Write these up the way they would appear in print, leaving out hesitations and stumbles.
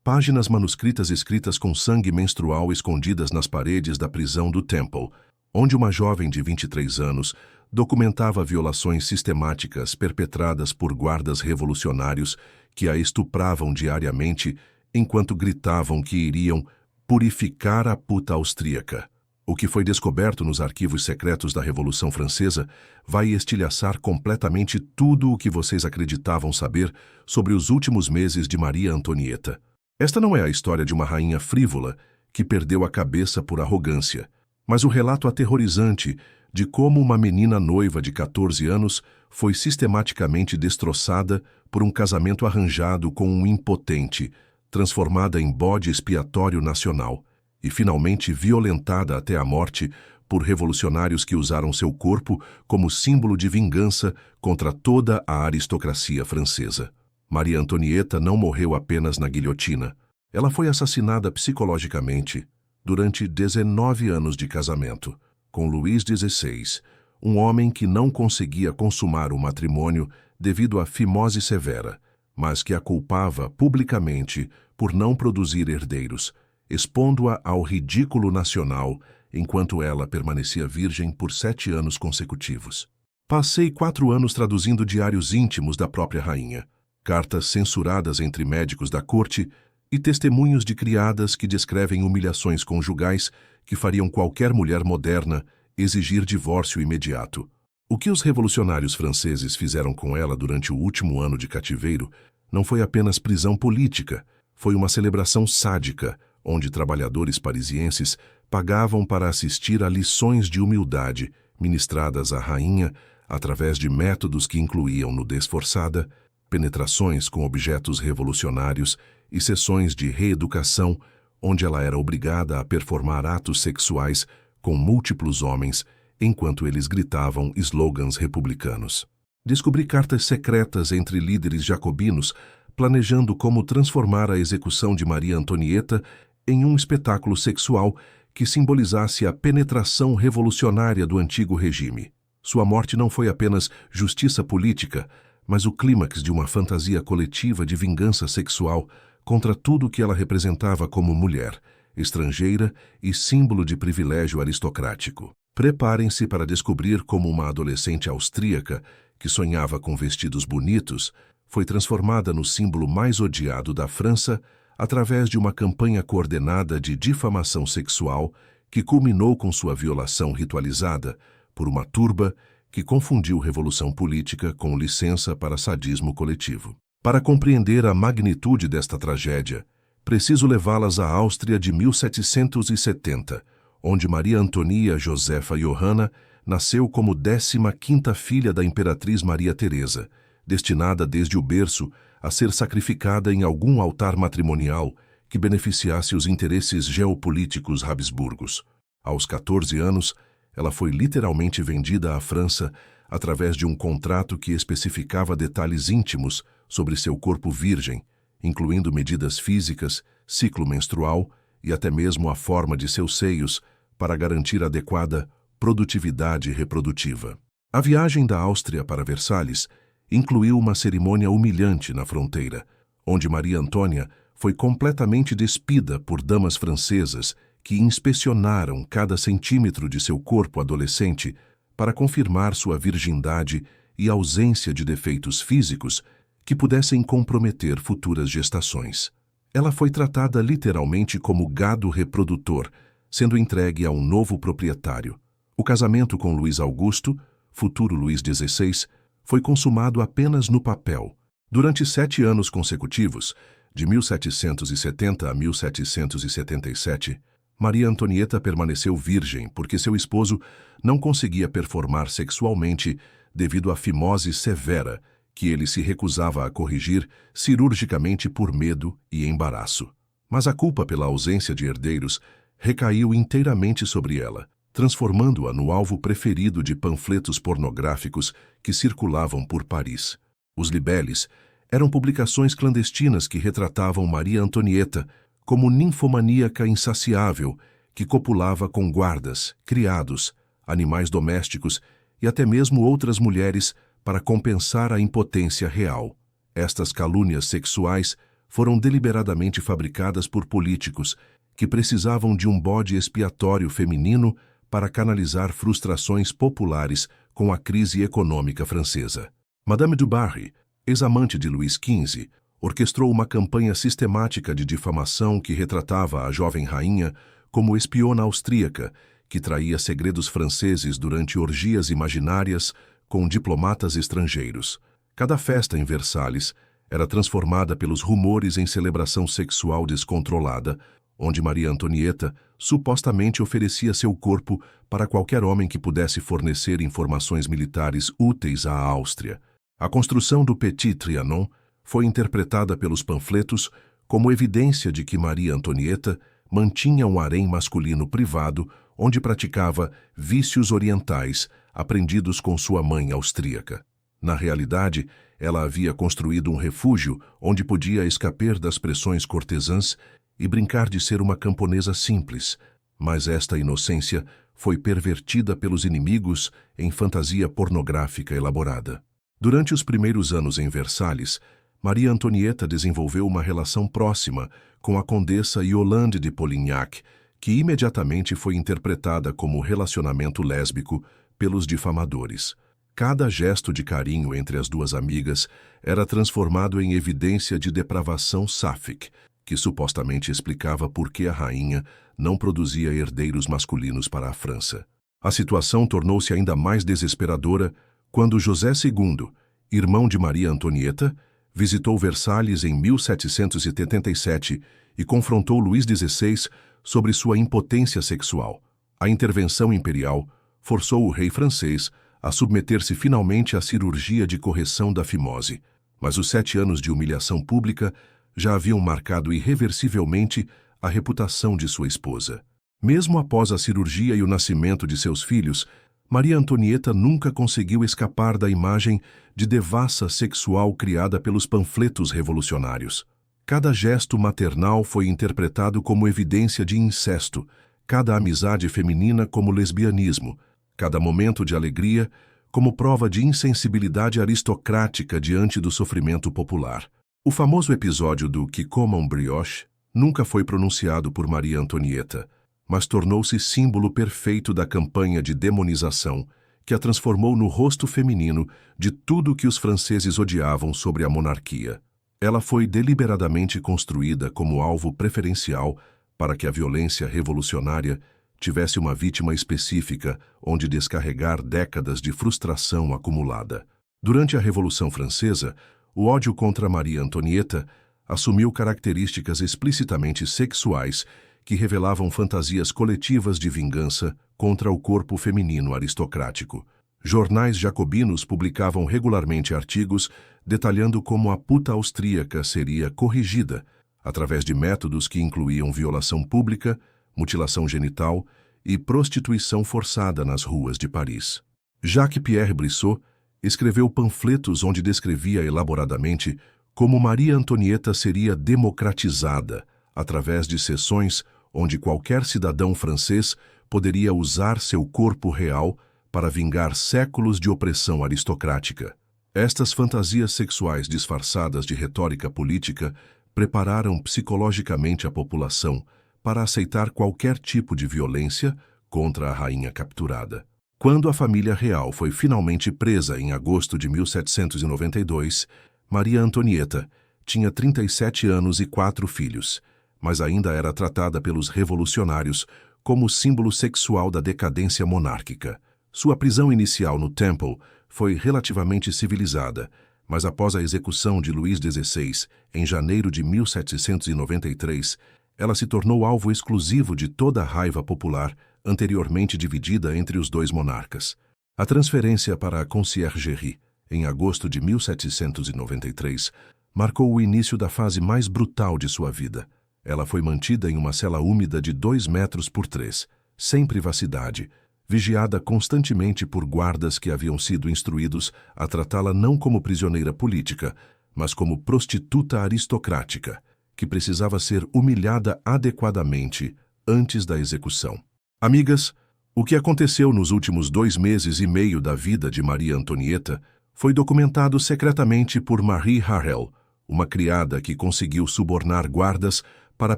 Páginas manuscritas escritas com sangue menstrual escondidas nas paredes da prisão do Temple, onde uma jovem de 23 anos documentava violações sistemáticas perpetradas por guardas revolucionários que a estupravam diariamente enquanto gritavam que iriam purificar a puta austríaca. O que foi descoberto nos arquivos secretos da Revolução Francesa vai estilhaçar completamente tudo o que vocês acreditavam saber sobre os últimos meses de Maria Antonieta. Esta não é a história de uma rainha frívola que perdeu a cabeça por arrogância, mas o relato aterrorizante de como uma menina noiva de 14 anos foi sistematicamente destroçada por um casamento arranjado com um impotente, transformada em bode expiatório nacional e finalmente violentada até a morte por revolucionários que usaram seu corpo como símbolo de vingança contra toda a aristocracia francesa. Maria Antonieta não morreu apenas na guilhotina. Ela foi assassinada psicologicamente durante 19 anos de casamento com Luís XVI, um homem que não conseguia consumar o matrimônio devido à fimose severa, mas que a culpava publicamente por não produzir herdeiros, expondo-a ao ridículo nacional enquanto ela permanecia virgem por 7 anos consecutivos. Passei 4 anos traduzindo diários íntimos da própria rainha, cartas censuradas entre médicos da corte e testemunhos de criadas que descrevem humilhações conjugais que fariam qualquer mulher moderna exigir divórcio imediato. O que os revolucionários franceses fizeram com ela durante o último ano de cativeiro não foi apenas prisão política, foi uma celebração sádica, onde trabalhadores parisienses pagavam para assistir a lições de humildade ministradas à rainha através de métodos que incluíam nudez forçada, penetrações com objetos revolucionários e sessões de reeducação, onde ela era obrigada a performar atos sexuais com múltiplos homens enquanto eles gritavam slogans republicanos. Descobri cartas secretas entre líderes jacobinos planejando como transformar a execução de Maria Antonieta em um espetáculo sexual que simbolizasse a penetração revolucionária do antigo regime. Sua morte não foi apenas justiça política, mas o clímax de uma fantasia coletiva de vingança sexual contra tudo o que ela representava como mulher, estrangeira e símbolo de privilégio aristocrático. Preparem-se para descobrir como uma adolescente austríaca, que sonhava com vestidos bonitos, foi transformada no símbolo mais odiado da França através de uma campanha coordenada de difamação sexual que culminou com sua violação ritualizada por uma turba que confundiu revolução política com licença para sadismo coletivo. Para compreender a magnitude desta tragédia, preciso levá-las à Áustria de 1770, onde Maria Antonia Josefa Johanna nasceu como 15ª filha da imperatriz Maria Teresa, destinada desde o berço a ser sacrificada em algum altar matrimonial que beneficiasse os interesses geopolíticos habsburgos. Aos 14 anos, ela foi literalmente vendida à França através de um contrato que especificava detalhes íntimos sobre seu corpo virgem, incluindo medidas físicas, ciclo menstrual e até mesmo a forma de seus seios para garantir adequada produtividade reprodutiva. A viagem da Áustria para Versalhes incluiu uma cerimônia humilhante na fronteira, onde Maria Antônia foi completamente despida por damas francesas que inspecionaram cada centímetro de seu corpo adolescente para confirmar sua virgindade e ausência de defeitos físicos que pudessem comprometer futuras gestações. Ela foi tratada literalmente como gado reprodutor, sendo entregue a um novo proprietário. O casamento com Luís Augusto, futuro Luís XVI, foi consumado apenas no papel. Durante 7 anos consecutivos, de 1770 a 1777, Maria Antonieta permaneceu virgem porque seu esposo não conseguia performar sexualmente devido à fimose severa que ele se recusava a corrigir cirurgicamente por medo e embaraço. Mas a culpa pela ausência de herdeiros recaiu inteiramente sobre ela, transformando-a no alvo preferido de panfletos pornográficos que circulavam por Paris. Os libeles eram publicações clandestinas que retratavam Maria Antonieta como ninfomaníaca insaciável que copulava com guardas, criados, animais domésticos e até mesmo outras mulheres para compensar a impotência real. Estas calúnias sexuais foram deliberadamente fabricadas por políticos que precisavam de um bode expiatório feminino para canalizar frustrações populares com a crise econômica francesa. Madame du Barry, ex-amante de Luís XV, orquestrou uma campanha sistemática de difamação que retratava a jovem rainha como espiona austríaca que traía segredos franceses durante orgias imaginárias com diplomatas estrangeiros. Cada festa em Versalhes era transformada pelos rumores em celebração sexual descontrolada, onde Maria Antonieta supostamente oferecia seu corpo para qualquer homem que pudesse fornecer informações militares úteis à Áustria. A construção do Petit Trianon foi interpretada pelos panfletos como evidência de que Maria Antonieta mantinha um harém masculino privado onde praticava vícios orientais aprendidos com sua mãe austríaca. Na realidade, ela havia construído um refúgio onde podia escapar das pressões cortesãs e brincar de ser uma camponesa simples, mas esta inocência foi pervertida pelos inimigos em fantasia pornográfica elaborada. Durante os primeiros anos em Versalhes, Maria Antonieta desenvolveu uma relação próxima com a condessa Yolande de Polignac, que imediatamente foi interpretada como relacionamento lésbico pelos difamadores. Cada gesto de carinho entre as duas amigas era transformado em evidência de depravação sáfica, que supostamente explicava por que a rainha não produzia herdeiros masculinos para a França. A situação tornou-se ainda mais desesperadora quando José II, irmão de Maria Antonieta, visitou Versalhes em 1777 e confrontou Luís XVI sobre sua impotência sexual. A intervenção imperial forçou o rei francês a submeter-se finalmente à cirurgia de correção da fimose, mas os 7 anos de humilhação pública já haviam marcado irreversivelmente a reputação de sua esposa. Mesmo após a cirurgia e o nascimento de seus filhos, Maria Antonieta nunca conseguiu escapar da imagem de devassa sexual criada pelos panfletos revolucionários. Cada gesto maternal foi interpretado como evidência de incesto, cada amizade feminina como lesbianismo, cada momento de alegria como prova de insensibilidade aristocrática diante do sofrimento popular. O famoso episódio do "Que comam brioche" nunca foi pronunciado por Maria Antonieta, mas tornou-se símbolo perfeito da campanha de demonização que a transformou no rosto feminino de tudo que os franceses odiavam sobre a monarquia. Ela foi deliberadamente construída como alvo preferencial para que a violência revolucionária tivesse uma vítima específica onde descarregar décadas de frustração acumulada. Durante a Revolução Francesa, o ódio contra Maria Antonieta assumiu características explicitamente sexuais que revelavam fantasias coletivas de vingança contra o corpo feminino aristocrático. Jornais jacobinos publicavam regularmente artigos detalhando como a puta austríaca seria corrigida através de métodos que incluíam violação pública, mutilação genital e prostituição forçada nas ruas de Paris. Jacques-Pierre Brissot escreveu panfletos onde descrevia elaboradamente como Maria Antonieta seria democratizada através de sessões onde qualquer cidadão francês poderia usar seu corpo real para vingar séculos de opressão aristocrática. Estas fantasias sexuais disfarçadas de retórica política prepararam psicologicamente a população para aceitar qualquer tipo de violência contra a rainha capturada. Quando a família real foi finalmente presa em agosto de 1792, Maria Antonieta tinha 37 anos e 4 filhos, mas ainda era tratada pelos revolucionários como símbolo sexual da decadência monárquica. Sua prisão inicial no Temple foi relativamente civilizada, mas após a execução de Luís XVI, em janeiro de 1793, ela se tornou alvo exclusivo de toda a raiva popular anteriormente dividida entre os dois monarcas. A transferência para a Conciergerie, em agosto de 1793, marcou o início da fase mais brutal de sua vida. Ela foi mantida em uma cela úmida de 2 metros por 3, sem privacidade, vigiada constantemente por guardas que haviam sido instruídos a tratá-la não como prisioneira política, mas como prostituta aristocrática, que precisava ser humilhada adequadamente antes da execução. Amigas, o que aconteceu nos últimos 2 meses e meio da vida de Maria Antonieta foi documentado secretamente por Marie Harel, uma criada que conseguiu subornar guardas para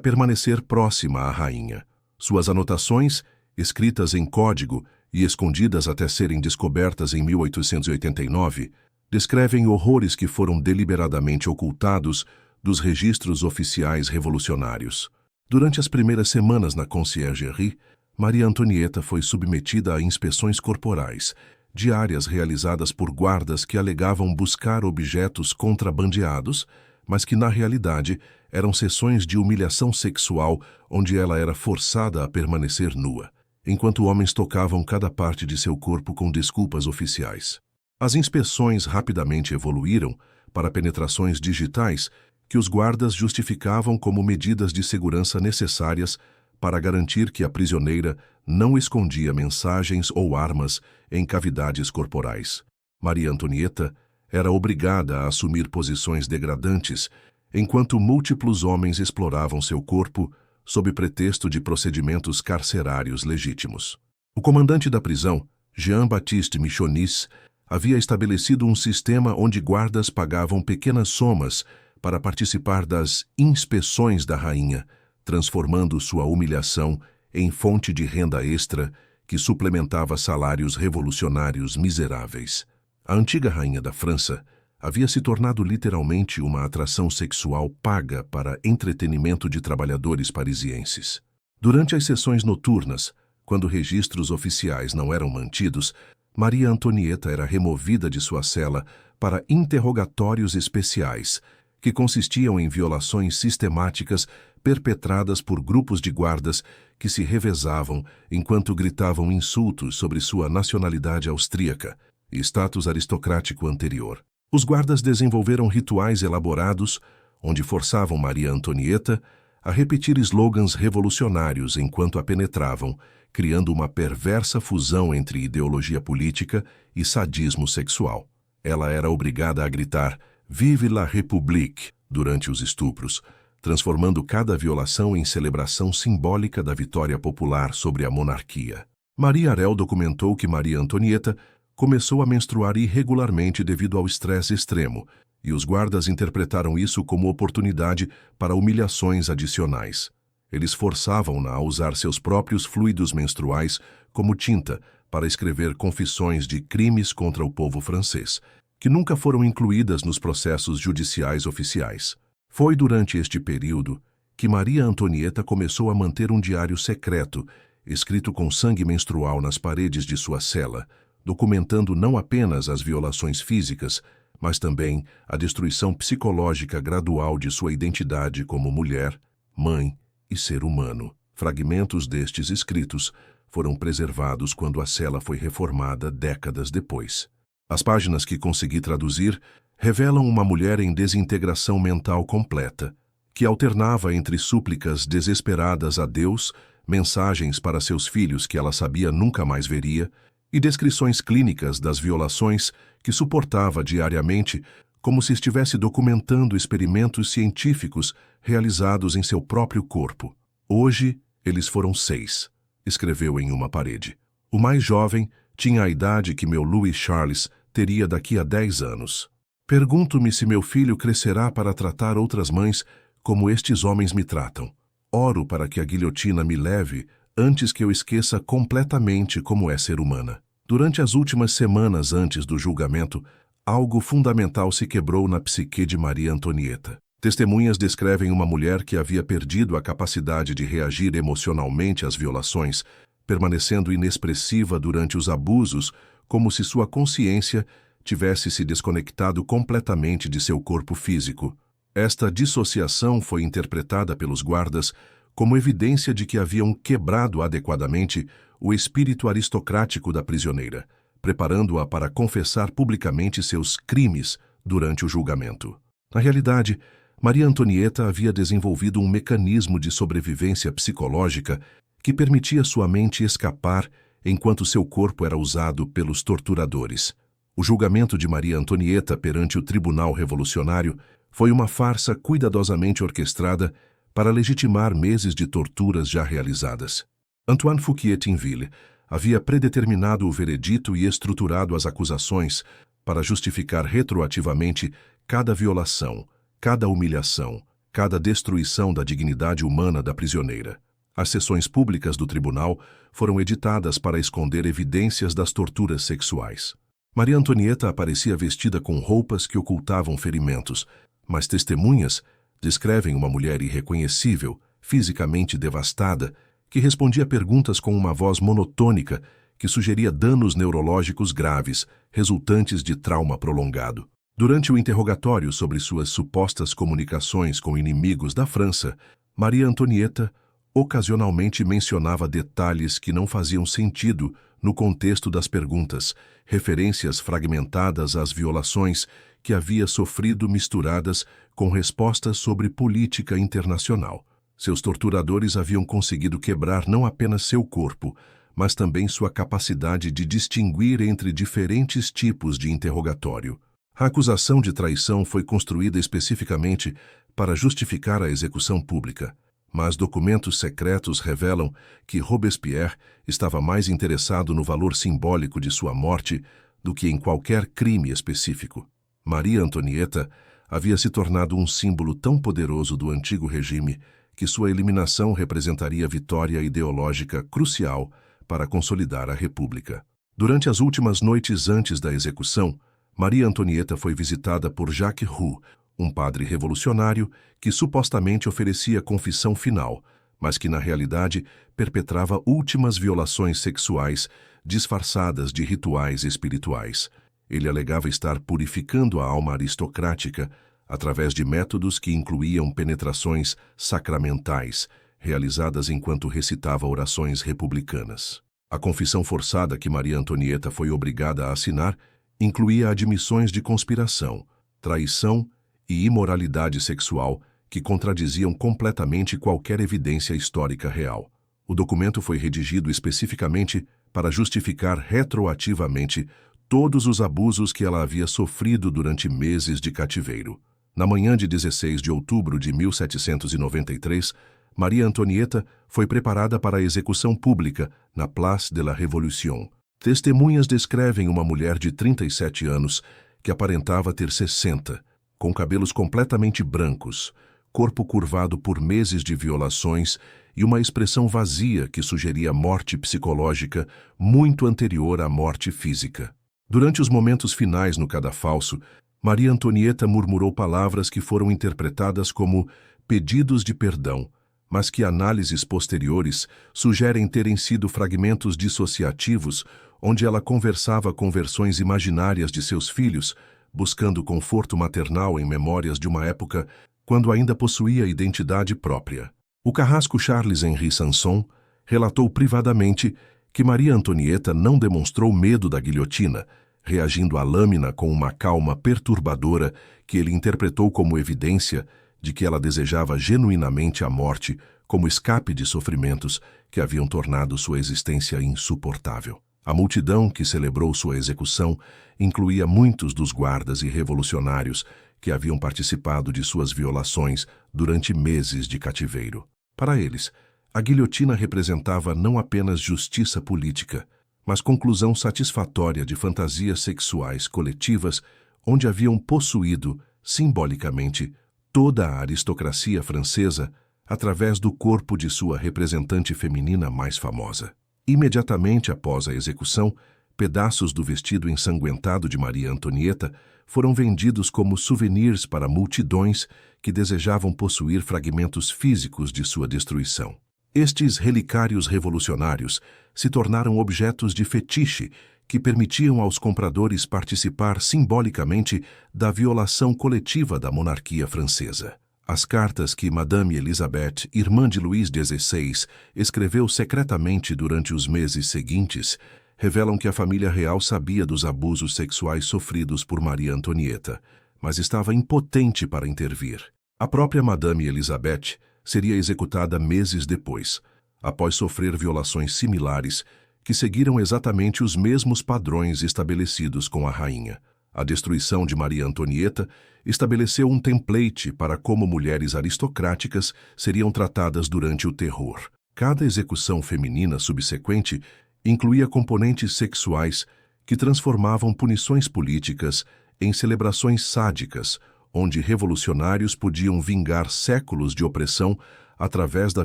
permanecer próxima à rainha. Suas anotações, escritas em código e escondidas até serem descobertas em 1889, descrevem horrores que foram deliberadamente ocultados dos registros oficiais revolucionários. Durante as primeiras semanas na Conciergerie, Maria Antonieta foi submetida a inspeções corporais, diárias realizadas por guardas que alegavam buscar objetos contrabandeados, mas que na realidade eram sessões de humilhação sexual onde ela era forçada a permanecer nua, enquanto homens tocavam cada parte de seu corpo com desculpas oficiais. As inspeções rapidamente evoluíram para penetrações digitais que os guardas justificavam como medidas de segurança necessárias para garantir que a prisioneira não escondia mensagens ou armas em cavidades corporais. Maria Antonieta era obrigada a assumir posições degradantes, enquanto múltiplos homens exploravam seu corpo sob pretexto de procedimentos carcerários legítimos. O comandante da prisão, Jean-Baptiste Michonis, havia estabelecido um sistema onde guardas pagavam pequenas somas para participar das inspeções da rainha, transformando sua humilhação em fonte de renda extra que suplementava salários revolucionários miseráveis. A antiga rainha da França havia se tornado literalmente uma atração sexual paga para entretenimento de trabalhadores parisienses. Durante as sessões noturnas, quando registros oficiais não eram mantidos, Maria Antonieta era removida de sua cela para interrogatórios especiais, que consistiam em violações sistemáticas perpetradas por grupos de guardas que se revezavam enquanto gritavam insultos sobre sua nacionalidade austríaca e status aristocrático anterior. Os guardas desenvolveram rituais elaborados onde forçavam Maria Antonieta a repetir slogans revolucionários enquanto a penetravam, criando uma perversa fusão entre ideologia política e sadismo sexual. Ela era obrigada a gritar "Vive la République" durante os estupros, transformando cada violação em celebração simbólica da vitória popular sobre a monarquia. Maria Harel documentou que Maria Antonieta começou a menstruar irregularmente devido ao estresse extremo, e os guardas interpretaram isso como oportunidade para humilhações adicionais. Eles forçavam-na a usar seus próprios fluidos menstruais como tinta para escrever confissões de crimes contra o povo francês, que nunca foram incluídas nos processos judiciais oficiais. Foi durante este período que Maria Antonieta começou a manter um diário secreto, escrito com sangue menstrual nas paredes de sua cela, documentando não apenas as violações físicas, mas também a destruição psicológica gradual de sua identidade como mulher, mãe e ser humano. Fragmentos destes escritos foram preservados quando a cela foi reformada décadas depois. As páginas que consegui traduzir revelam uma mulher em desintegração mental completa, que alternava entre súplicas desesperadas a Deus, mensagens para seus filhos que ela sabia nunca mais veria, e descrições clínicas das violações que suportava diariamente, como se estivesse documentando experimentos científicos realizados em seu próprio corpo. Hoje, eles foram 6, escreveu em uma parede. O mais jovem tinha a idade que meu Louis Charles teria daqui a 10 anos. Pergunto-me se meu filho crescerá para tratar outras mães como estes homens me tratam. Oro para que a guilhotina me leve antes que eu esqueça completamente como é ser humana. Durante as últimas semanas antes do julgamento, algo fundamental se quebrou na psique de Maria Antonieta. Testemunhas descrevem uma mulher que havia perdido a capacidade de reagir emocionalmente às violações, permanecendo inexpressiva durante os abusos, como se sua consciência tivesse se desconectado completamente de seu corpo físico. Esta dissociação foi interpretada pelos guardas como evidência de que haviam quebrado adequadamente o espírito aristocrático da prisioneira, preparando-a para confessar publicamente seus crimes durante o julgamento. Na realidade, Maria Antonieta havia desenvolvido um mecanismo de sobrevivência psicológica que permitia sua mente escapar enquanto seu corpo era usado pelos torturadores. O julgamento de Maria Antonieta perante o Tribunal Revolucionário foi uma farsa cuidadosamente orquestrada para legitimar meses de torturas já realizadas. Antoine Fouquier-Tinville havia predeterminado o veredito e estruturado as acusações para justificar retroativamente cada violação, cada humilhação, cada destruição da dignidade humana da prisioneira. As sessões públicas do tribunal foram editadas para esconder evidências das torturas sexuais. Maria Antonieta aparecia vestida com roupas que ocultavam ferimentos, mas testemunhas descrevem uma mulher irreconhecível, fisicamente devastada, que respondia perguntas com uma voz monotônica que sugeria danos neurológicos graves, resultantes de trauma prolongado. Durante o interrogatório sobre suas supostas comunicações com inimigos da França, Maria Antonieta ocasionalmente mencionava detalhes que não faziam sentido no contexto das perguntas, referências fragmentadas às violações que havia sofrido misturadas com respostas sobre política internacional. Seus torturadores haviam conseguido quebrar não apenas seu corpo, mas também sua capacidade de distinguir entre diferentes tipos de interrogatório. A acusação de traição foi construída especificamente para justificar a execução pública, mas documentos secretos revelam que Robespierre estava mais interessado no valor simbólico de sua morte do que em qualquer crime específico. Maria Antonieta havia se tornado um símbolo tão poderoso do antigo regime que sua eliminação representaria vitória ideológica crucial para consolidar a República. Durante as últimas noites antes da execução, Maria Antonieta foi visitada por Jacques Roux, um padre revolucionário que supostamente oferecia confissão final, mas que na realidade perpetrava últimas violações sexuais disfarçadas de rituais espirituais. Ele alegava estar purificando a alma aristocrática através de métodos que incluíam penetrações sacramentais, realizadas enquanto recitava orações republicanas. A confissão forçada que Maria Antonieta foi obrigada a assinar incluía admissões de conspiração, traição e imoralidade sexual que contradiziam completamente qualquer evidência histórica real. O documento foi redigido especificamente para justificar retroativamente todos os abusos que ela havia sofrido durante meses de cativeiro. Na manhã de 16 de outubro de 1793, Maria Antonieta foi preparada para a execução pública na Place de la Révolution. Testemunhas descrevem uma mulher de 37 anos que aparentava ter 60, com cabelos completamente brancos, corpo curvado por meses de violações e uma expressão vazia que sugeria morte psicológica muito anterior à morte física. Durante os momentos finais no cadafalso, Maria Antonieta murmurou palavras que foram interpretadas como pedidos de perdão, mas que análises posteriores sugerem terem sido fragmentos dissociativos onde ela conversava com versões imaginárias de seus filhos, buscando conforto maternal em memórias de uma época quando ainda possuía identidade própria. O carrasco Charles-Henri Sanson relatou privadamente que Maria Antonieta não demonstrou medo da guilhotina, reagindo à lâmina com uma calma perturbadora que ele interpretou como evidência de que ela desejava genuinamente a morte como escape de sofrimentos que haviam tornado sua existência insuportável. A multidão que celebrou sua execução incluía muitos dos guardas e revolucionários que haviam participado de suas violações durante meses de cativeiro. Para eles, a guilhotina representava não apenas justiça política, mas conclusão satisfatória de fantasias sexuais coletivas onde haviam possuído, simbolicamente, toda a aristocracia francesa através do corpo de sua representante feminina mais famosa. Imediatamente após a execução, pedaços do vestido ensanguentado de Maria Antonieta foram vendidos como souvenirs para multidões que desejavam possuir fragmentos físicos de sua destruição. Estes relicários revolucionários se tornaram objetos de fetiche que permitiam aos compradores participar simbolicamente da violação coletiva da monarquia francesa. As cartas que Madame Elisabeth, irmã de Luís XVI, escreveu secretamente durante os meses seguintes, revelam que a família real sabia dos abusos sexuais sofridos por Maria Antonieta, mas estava impotente para intervir. A própria Madame Elisabeth seria executada meses depois, após sofrer violações similares que seguiram exatamente os mesmos padrões estabelecidos com a rainha. A destruição de Maria Antonieta estabeleceu um template para como mulheres aristocráticas seriam tratadas durante o terror. Cada execução feminina subsequente incluía componentes sexuais que transformavam punições políticas em celebrações sádicas, onde revolucionários podiam vingar séculos de opressão através da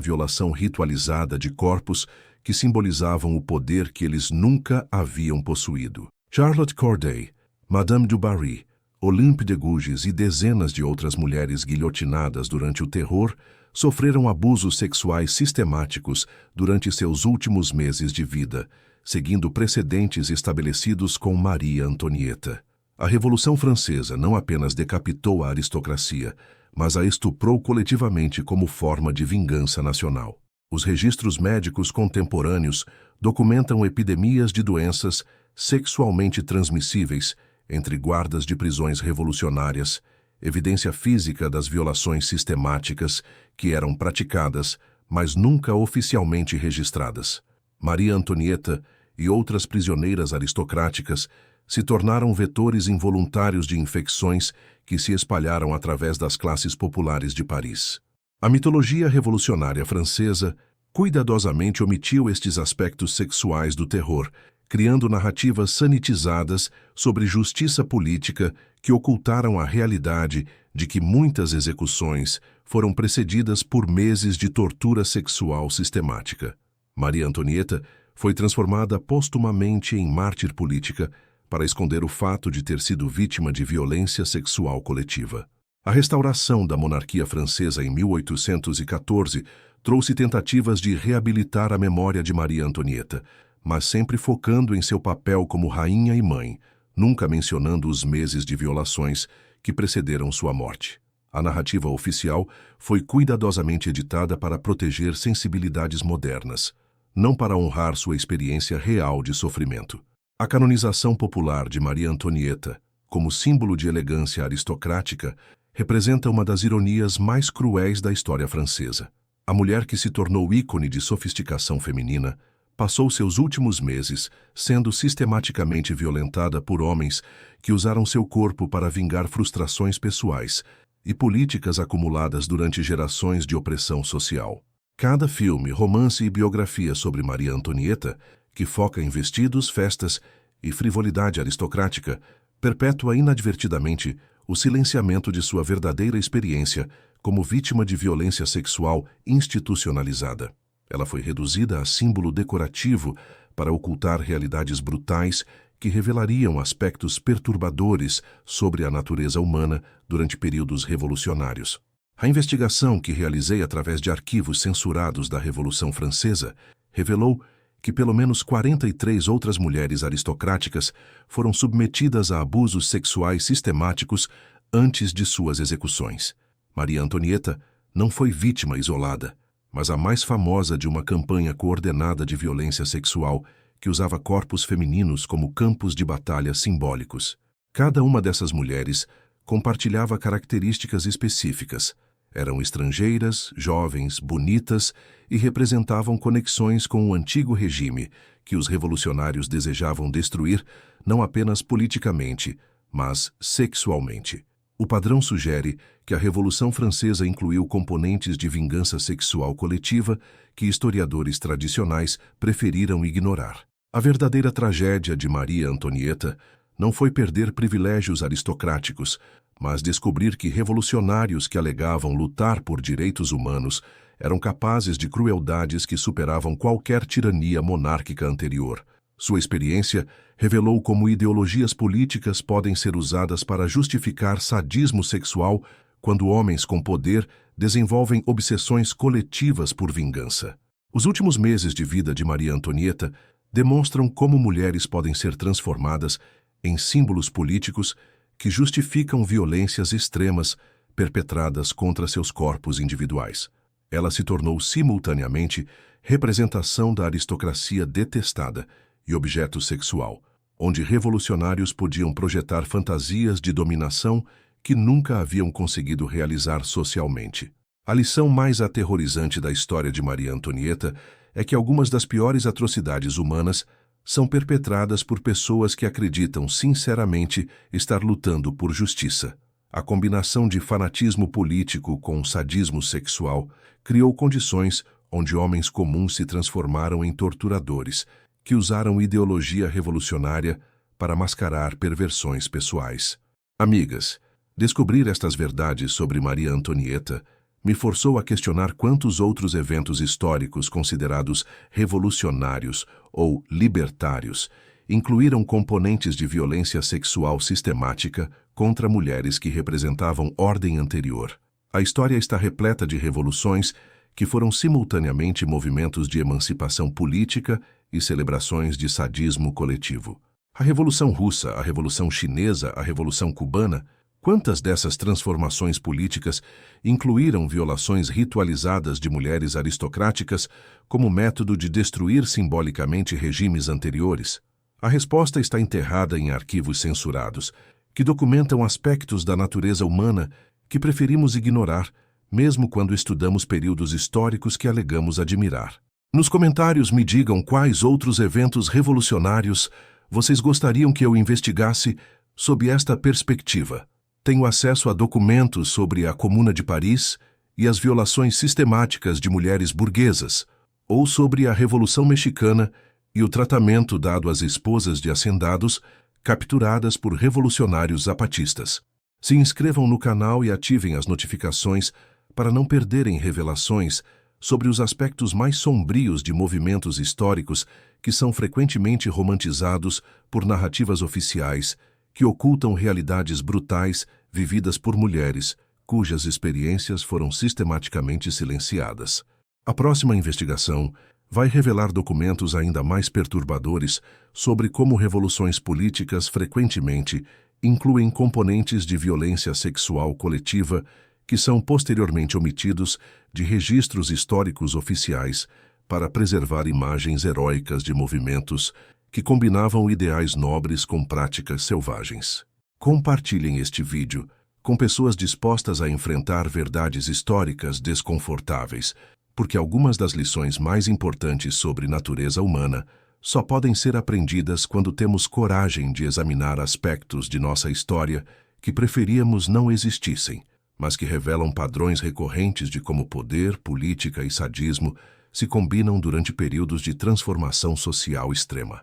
violação ritualizada de corpos que simbolizavam o poder que eles nunca haviam possuído. Charlotte Corday, Madame du Barry, Olympe de Gouges e dezenas de outras mulheres guilhotinadas durante o terror sofreram abusos sexuais sistemáticos durante seus últimos meses de vida, seguindo precedentes estabelecidos com Maria Antonieta. A Revolução Francesa não apenas decapitou a aristocracia, mas a estuprou coletivamente como forma de vingança nacional. Os registros médicos contemporâneos documentam epidemias de doenças sexualmente transmissíveis entre guardas de prisões revolucionárias, evidência física das violações sistemáticas que eram praticadas, mas nunca oficialmente registradas. Maria Antonieta e outras prisioneiras aristocráticas se tornaram vetores involuntários de infecções que se espalharam através das classes populares de Paris. A mitologia revolucionária francesa cuidadosamente omitiu estes aspectos sexuais do terror, criando narrativas sanitizadas sobre justiça política que ocultaram a realidade de que muitas execuções foram precedidas por meses de tortura sexual sistemática. Maria Antonieta foi transformada postumamente em mártir política para esconder o fato de ter sido vítima de violência sexual coletiva. A restauração da monarquia francesa em 1814 trouxe tentativas de reabilitar a memória de Maria Antonieta, mas sempre focando em seu papel como rainha e mãe, nunca mencionando os meses de violações que precederam sua morte. A narrativa oficial foi cuidadosamente editada para proteger sensibilidades modernas, não para honrar sua experiência real de sofrimento. A canonização popular de Maria Antonieta, como símbolo de elegância aristocrática, representa uma das ironias mais cruéis da história francesa. A mulher que se tornou ícone de sofisticação feminina passou seus últimos meses sendo sistematicamente violentada por homens que usaram seu corpo para vingar frustrações pessoais e políticas acumuladas durante gerações de opressão social. Cada filme, romance e biografia sobre Maria Antonieta, que foca em vestidos, festas e frivolidade aristocrática, perpetua inadvertidamente o silenciamento de sua verdadeira experiência como vítima de violência sexual institucionalizada. Ela foi reduzida a símbolo decorativo para ocultar realidades brutais que revelariam aspectos perturbadores sobre a natureza humana durante períodos revolucionários. A investigação que realizei através de arquivos censurados da Revolução Francesa revelou que pelo menos 43 outras mulheres aristocráticas foram submetidas a abusos sexuais sistemáticos antes de suas execuções. Maria Antonieta não foi vítima isolada, mas a mais famosa de uma campanha coordenada de violência sexual que usava corpos femininos como campos de batalha simbólicos. Cada uma dessas mulheres compartilhava características específicas. Eram estrangeiras, jovens, bonitas e representavam conexões com o antigo regime que os revolucionários desejavam destruir não apenas politicamente, mas sexualmente. O padrão sugere que a Revolução Francesa incluiu componentes de vingança sexual coletiva que historiadores tradicionais preferiram ignorar. A verdadeira tragédia de Maria Antonieta não foi perder privilégios aristocráticos, mas descobrir que revolucionários que alegavam lutar por direitos humanos eram capazes de crueldades que superavam qualquer tirania monárquica anterior. Sua experiência revelou como ideologias políticas podem ser usadas para justificar sadismo sexual quando homens com poder desenvolvem obsessões coletivas por vingança. Os últimos meses de vida de Maria Antonieta demonstram como mulheres podem ser transformadas em símbolos políticos que justificam violências extremas perpetradas contra seus corpos individuais. Ela se tornou simultaneamente representação da aristocracia detestada e objeto sexual, onde revolucionários podiam projetar fantasias de dominação que nunca haviam conseguido realizar socialmente. A lição mais aterrorizante da história de Maria Antonieta é que algumas das piores atrocidades humanas são perpetradas por pessoas que acreditam sinceramente estar lutando por justiça. A combinação de fanatismo político com sadismo sexual criou condições onde homens comuns se transformaram em torturadores, que usaram ideologia revolucionária para mascarar perversões pessoais. Amigas, Descobrir estas verdades sobre Maria Antonieta me forçou a questionar quantos outros eventos históricos considerados revolucionários ou libertários incluíram componentes de violência sexual sistemática contra mulheres que representavam ordem anterior. A história está repleta de revoluções que foram simultaneamente movimentos de emancipação política e celebrações de sadismo coletivo. A Revolução Russa, a Revolução Chinesa, a Revolução Cubana, quantas dessas transformações políticas incluíram violações ritualizadas de mulheres aristocráticas como método de destruir simbolicamente regimes anteriores? A resposta está enterrada em arquivos censurados, que documentam aspectos da natureza humana que preferimos ignorar, mesmo quando estudamos períodos históricos que alegamos admirar. Nos comentários me digam quais outros eventos revolucionários vocês gostariam que eu investigasse sob esta perspectiva. Tenho acesso a documentos sobre a Comuna de Paris e as violações sistemáticas de mulheres burguesas, ou sobre a Revolução Mexicana e o tratamento dado às esposas de hacendados capturadas por revolucionários zapatistas. Se inscrevam no canal e ativem as notificações para não perderem revelações sobre os aspectos mais sombrios de movimentos históricos que são frequentemente romantizados por narrativas oficiais que ocultam realidades brutais vividas por mulheres cujas experiências foram sistematicamente silenciadas. A próxima investigação vai revelar documentos ainda mais perturbadores sobre como revoluções políticas frequentemente incluem componentes de violência sexual coletiva que são posteriormente omitidos de registros históricos oficiais para preservar imagens heróicas de movimentos que combinavam ideais nobres com práticas selvagens. Compartilhem este vídeo com pessoas dispostas a enfrentar verdades históricas desconfortáveis, porque algumas das lições mais importantes sobre natureza humana só podem ser aprendidas quando temos coragem de examinar aspectos de nossa história que preferíamos não existissem, mas que revelam padrões recorrentes de como poder, política e sadismo se combinam durante períodos de transformação social extrema.